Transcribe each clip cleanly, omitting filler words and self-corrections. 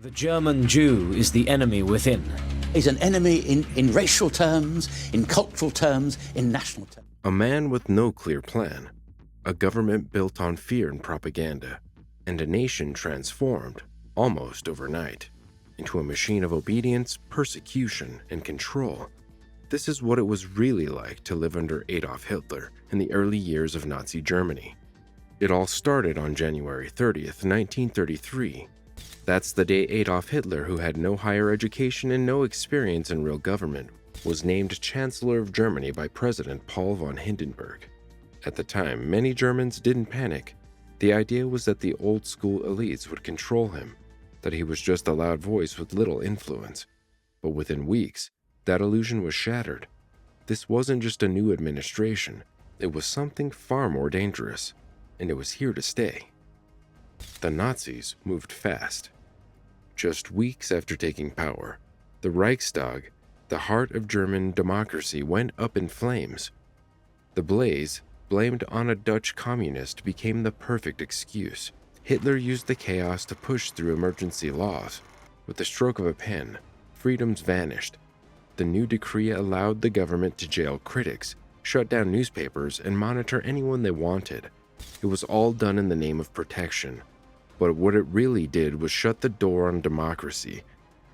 The German Jew is the enemy within. He's an enemy in racial terms, in cultural terms, in national terms. A man with no clear plan, a government built on fear and propaganda, and a nation transformed, almost overnight, into a machine of obedience, persecution, and control. This is what it was really like to live under Adolf Hitler in the early years of Nazi Germany. It all started on January 30th, 1933. That's the day Adolf Hitler, who had no higher education and no experience in real government, was named Chancellor of Germany by President Paul von Hindenburg. At the time, many Germans didn't panic. The idea was that the old-school elites would control him, that he was just a loud voice with little influence. But within weeks, that illusion was shattered. This wasn't just a new administration, it was something far more dangerous, and it was here to stay. The Nazis moved fast. Just weeks after taking power, the Reichstag, the heart of German democracy, went up in flames. The blaze, blamed on a Dutch communist, became the perfect excuse. Hitler used the chaos to push through emergency laws. With the stroke of a pen, freedoms vanished. The new decree allowed the government to jail critics, shut down newspapers, and monitor anyone they wanted. It was all done in the name of protection. But what it really did was shut the door on democracy.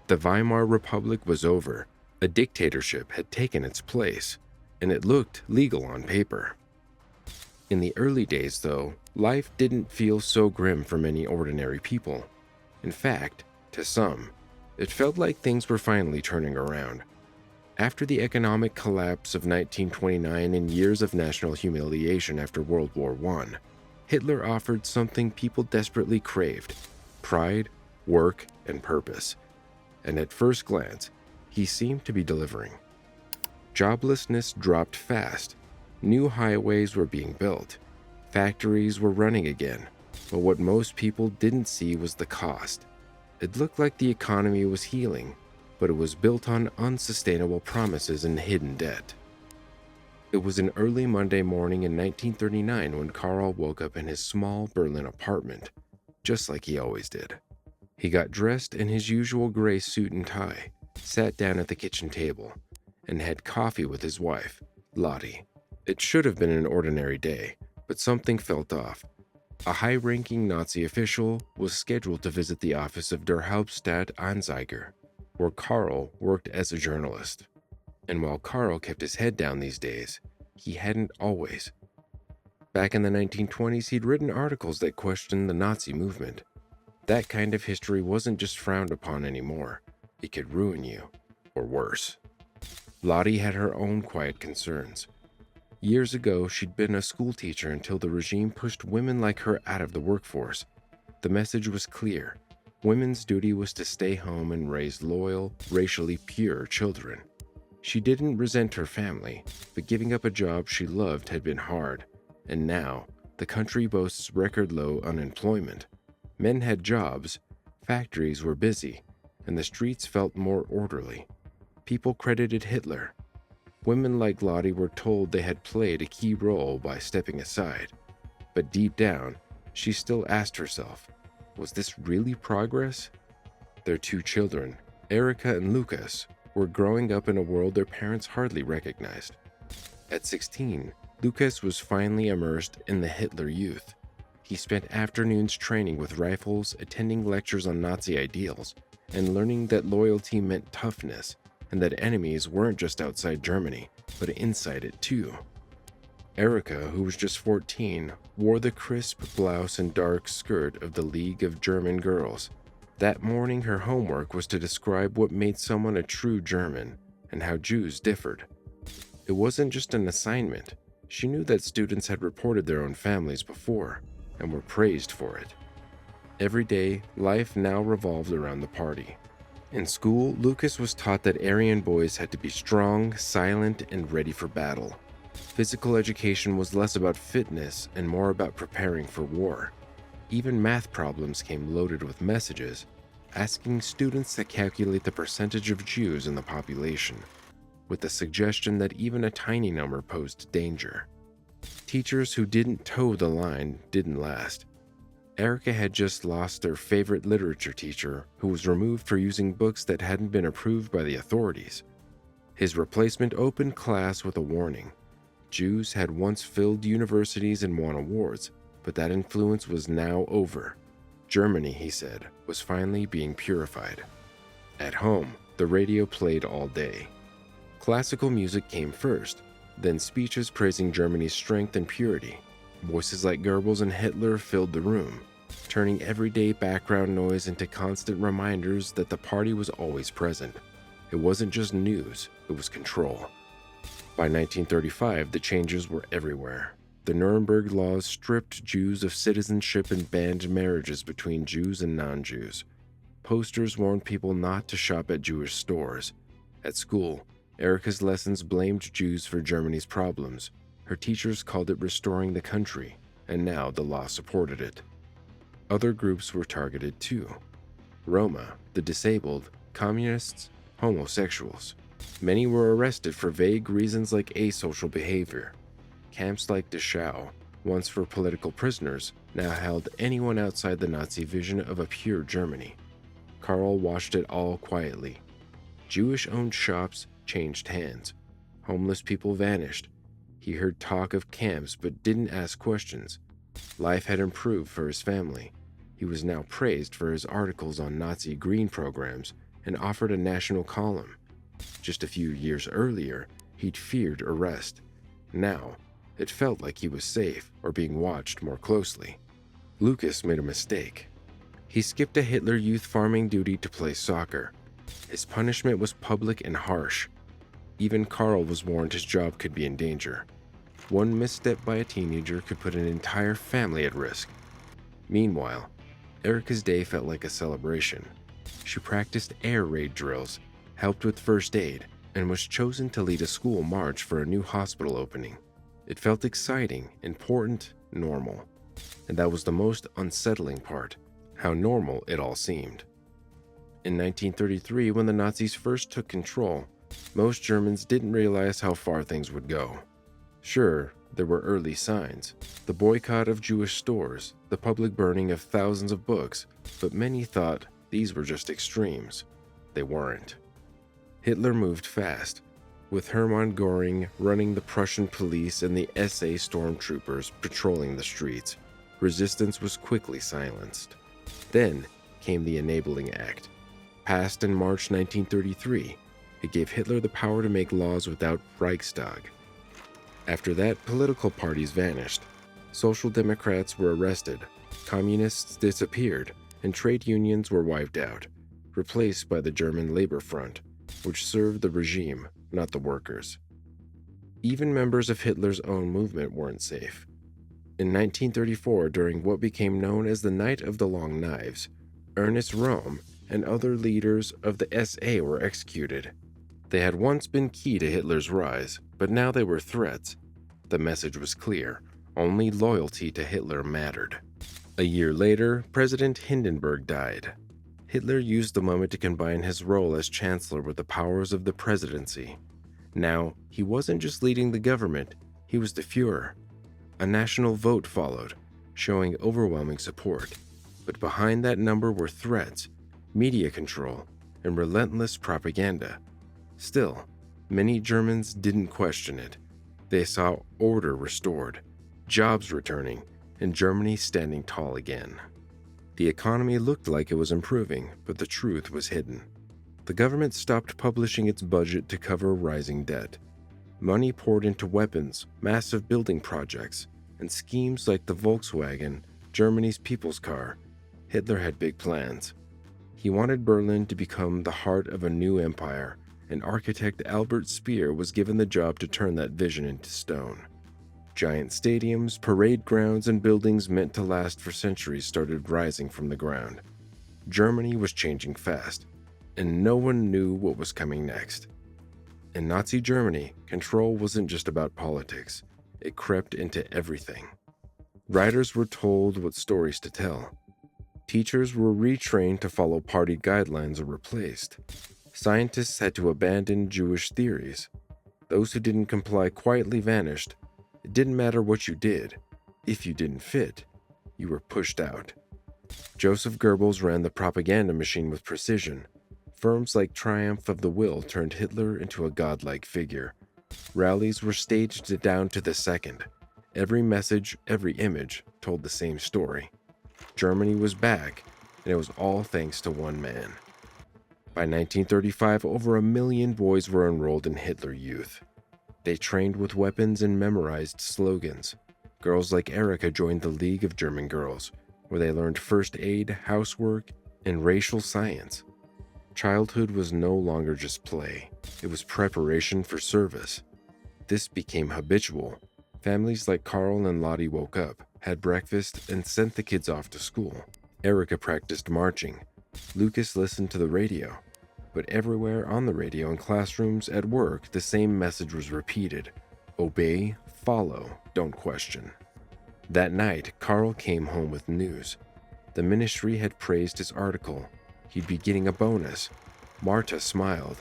The Weimar Republic was over. A dictatorship had taken its place, and it looked legal on paper. In the early days, though, life didn't feel so grim for many ordinary people. In fact, to some, it felt like things were finally turning around. After the economic collapse of 1929 and years of national humiliation after World War I, Hitler offered something people desperately craved: pride, work, and purpose. And at first glance, he seemed to be delivering. Joblessness dropped fast. New highways were being built. Factories were running again. But what most people didn't see was the cost. It looked like the economy was healing, but it was built on unsustainable promises and hidden debt. It was an early Monday morning in 1939 when Karl woke up in his small Berlin apartment, just like he always did. He got dressed in his usual gray suit and tie, sat down at the kitchen table, and had coffee with his wife, Lottie. It should have been an ordinary day, but something felt off. A high-ranking Nazi official was scheduled to visit the office of Der Hauptstadtanzeiger, where Karl worked as a journalist. And while Karl kept his head down these days, he hadn't always. Back in the 1920s, he'd written articles that questioned the Nazi movement. That kind of history wasn't just frowned upon anymore. It could ruin you, or worse. Lottie had her own quiet concerns. Years ago, she'd been a school teacher until the regime pushed women like her out of the workforce. The message was clear. Women's duty was to stay home and raise loyal, racially pure children. She didn't resent her family, but giving up a job she loved had been hard. And now, the country boasts record-low unemployment. Men had jobs, factories were busy, and the streets felt more orderly. People credited Hitler. Women like Lottie were told they had played a key role by stepping aside. But deep down, she still asked herself, was this really progress? Their two children, Erica and Lucas, were growing up in a world their parents hardly recognized. At 16, Lucas was finally immersed in the Hitler Youth. He spent afternoons training with rifles, attending lectures on Nazi ideals, and learning that loyalty meant toughness, and that enemies weren't just outside Germany, but inside it too. Erica, who was just 14, wore the crisp blouse and dark skirt of the League of German Girls. That morning, her homework was to describe what made someone a true German and how Jews differed. It wasn't just an assignment. She knew that students had reported their own families before and were praised for it. Every day, life now revolved around the party. In school, Lucas was taught that Aryan boys had to be strong, silent, and ready for battle. Physical education was less about fitness and more about preparing for war. Even math problems came loaded with messages, asking students to calculate the percentage of Jews in the population, with the suggestion that even a tiny number posed danger. Teachers who didn't toe the line didn't last. Erica had just lost her favorite literature teacher, who was removed for using books that hadn't been approved by the authorities. His replacement opened class with a warning. Jews had once filled universities and won awards, but that influence was now over. Germany, he said, was finally being purified. At home, the radio played all day. Classical music came first, then speeches praising Germany's strength and purity. Voices like Goebbels and Hitler filled the room, turning everyday background noise into constant reminders that the party was always present. It wasn't just news, it was control. By 1935, the changes were everywhere. The Nuremberg laws stripped Jews of citizenship and banned marriages between Jews and non-Jews. Posters warned people not to shop at Jewish stores. At school, Erica's lessons blamed Jews for Germany's problems. Her teachers called it restoring the country, and now the law supported it. Other groups were targeted too. Roma, the disabled, communists, homosexuals. Many were arrested for vague reasons like asocial behavior. Camps like Dachau, once for political prisoners, now held anyone outside the Nazi vision of a pure Germany. Karl watched it all quietly. Jewish-owned shops changed hands. Homeless people vanished. He heard talk of camps but didn't ask questions. Life had improved for his family. He was now praised for his articles on Nazi green programs and offered a national column. Just a few years earlier, he'd feared arrest. Now, it felt like he was safe or being watched more closely. Lucas made a mistake. He skipped a Hitler Youth farming duty to play soccer. His punishment was public and harsh. Even Karl was warned his job could be in danger. One misstep by a teenager could put an entire family at risk. Meanwhile, Erica's day felt like a celebration. She practiced air raid drills, helped with first aid, and was chosen to lead a school march for a new hospital opening. It felt exciting, important, normal. And that was the most unsettling part, how normal it all seemed. In 1933, when the Nazis first took control, most Germans didn't realize how far things would go. Sure, there were early signs, the boycott of Jewish stores, the public burning of thousands of books, but many thought these were just extremes. They weren't. Hitler moved fast, with Hermann Göring running the Prussian police and the SA stormtroopers patrolling the streets. Resistance was quickly silenced. Then came the Enabling Act. Passed in March 1933, it gave Hitler the power to make laws without Reichstag. After that, political parties vanished. Social Democrats were arrested, communists disappeared, and trade unions were wiped out, replaced by the German Labor Front, which served the regime, not the workers. Even members of Hitler's own movement weren't safe. In 1934, during what became known as the Night of the Long Knives, Ernest Röhm and other leaders of the SA were executed. They had once been key to Hitler's rise, but now they were threats. The message was clear: only loyalty to Hitler mattered. A year later, President Hindenburg died. Hitler used the moment to combine his role as chancellor with the powers of the presidency. Now, he wasn't just leading the government, he was the Führer. A national vote followed, showing overwhelming support. But behind that number were threats, media control, and relentless propaganda. Still, many Germans didn't question it. They saw order restored, jobs returning, and Germany standing tall again. The economy looked like it was improving, but the truth was hidden. The government stopped publishing its budget to cover rising debt. Money poured into weapons, massive building projects, and schemes like the Volkswagen, Germany's people's car. Hitler had big plans. He wanted Berlin to become the heart of a new empire, and architect Albert Speer was given the job to turn that vision into stone. Giant stadiums, parade grounds, and buildings meant to last for centuries started rising from the ground. Germany was changing fast, and no one knew what was coming next. In Nazi Germany, control wasn't just about politics. It crept into everything. Writers were told what stories to tell. Teachers were retrained to follow party guidelines or replaced. Scientists had to abandon Jewish theories. Those who didn't comply quietly vanished. It didn't matter what you did. If you didn't fit, you were pushed out. Joseph Goebbels ran the propaganda machine with precision. Firms like Triumph of the Will turned Hitler into a godlike figure. Rallies were staged down to the second. Every message, every image told the same story. Germany was back, and it was all thanks to one man. By 1935, over 1 million boys were enrolled in Hitler Youth. They trained with weapons and memorized slogans. Girls like Erika joined the League of German Girls, where they learned first aid, housework, and racial science. Childhood was no longer just play. It was preparation for service. This became habitual. Families like Carl and Lottie woke up, had breakfast, and sent the kids off to school. Erika practiced marching. Lucas listened to the radio. But everywhere on the radio, in classrooms, at work, the same message was repeated. Obey, follow, don't question. That night, Carl came home with news. The ministry had praised his article. He'd be getting a bonus. Marta smiled.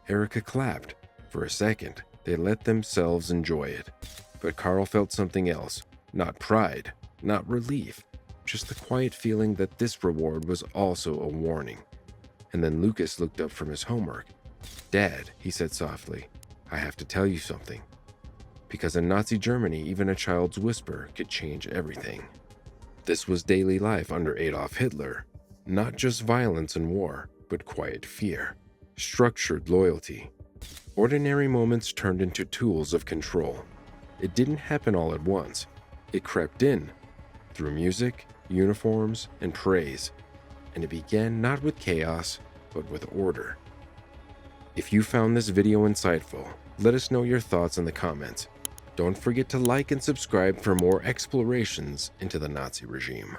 Erika clapped. For a second, they let themselves enjoy it. But Carl felt something else. Not pride, not relief, just the quiet feeling that this reward was also a warning. And then Lucas looked up from his homework. "Dad," he said softly, "I have to tell you something." Because in Nazi Germany, even a child's whisper could change everything. This was daily life under Adolf Hitler. Not just violence and war, but quiet fear, structured loyalty. Ordinary moments turned into tools of control. It didn't happen all at once. It crept in, through music, uniforms, and praise. And it began not with chaos, but with order. If you found this video insightful, let us know your thoughts in the comments. Don't forget to like and subscribe for more explorations into the Nazi regime.